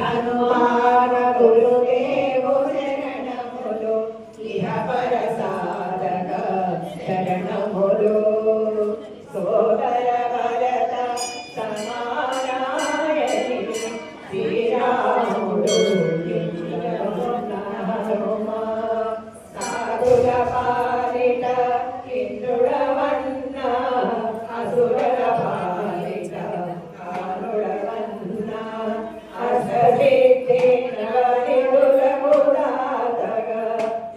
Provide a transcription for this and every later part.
హనుమాన గురుదేవో శరణములు ఇహ పర సాధక శరణములు సోదర భరత సమానాయని శ్రీరాముడు సాధుల పాలిట ఇంద్రుడవన్న అసురల పాలిట కానుడవన్న అసలితే నవనిడులముదాతగా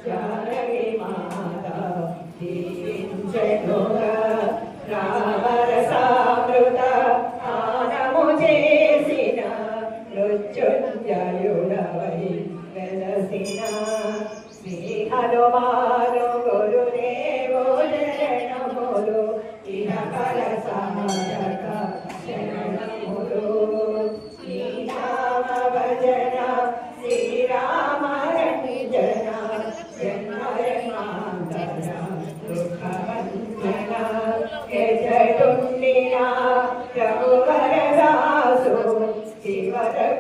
జానకి మాత దీవించెనుగా రామరసామృత ఆనము చేసిన మృత్యుంజయుడవై వెలసిన శ్రీ హనుమాను గురుదేవో శరణములు ఇహ పర సాధక శరణములు శ్రీరామ భజన శ్రీరామ రంజన జన్మరణాంతర దుఃఖవంజన యజటుండినా రఘువరదాసు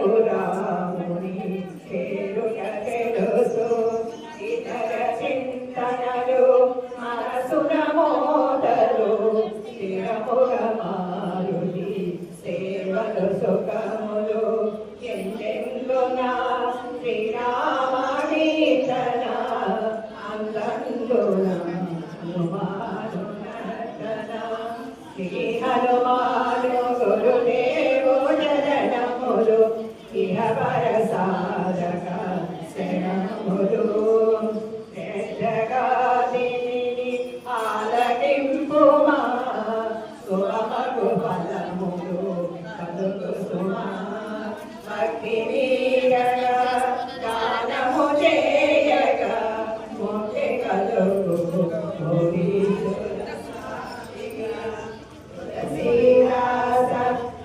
శివరఘురాముని పేరుట తెలుసు ఇతర చింతనలు మనసున మోదలు స్థిరముగ మారుతి సేవలు సుఖములు ఎందెందున శ్రీరామీతన అందందున హనుమాను నర్తన శ్రీ హనుమాను గురుదేవో శరణములు ఇహ పర సాధక శరణములు జగదిని ఆలకింపుమా సుమగు ఫలములు కలుగు సుమా భక్తి మీరగ గానము చేయగ ముక్తి కలుగు తులసీదాస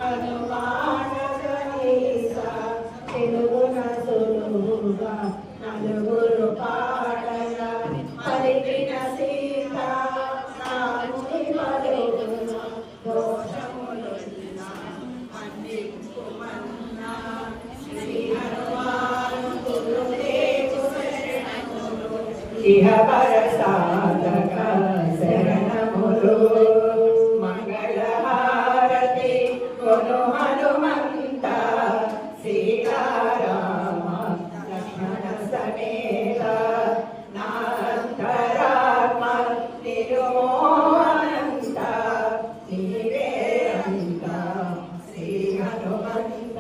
హనుమాన సహీస తెలుగున సులువుగా నలుగురు పాడగ పలికిన సీత నాముని పలుకున దోషములున్న మన్నింపుమన్నా శ్రీ హనుమాను గురుదేవు శరణములు ఇహ పర సాధక శరణములు మంగళహారతి కొను హనుమంత సీతారామ లక్ష్మణ సమేత నాంతరాత్మ తిరుమోహనంత నీవే అంత శ్రీ హనుమంత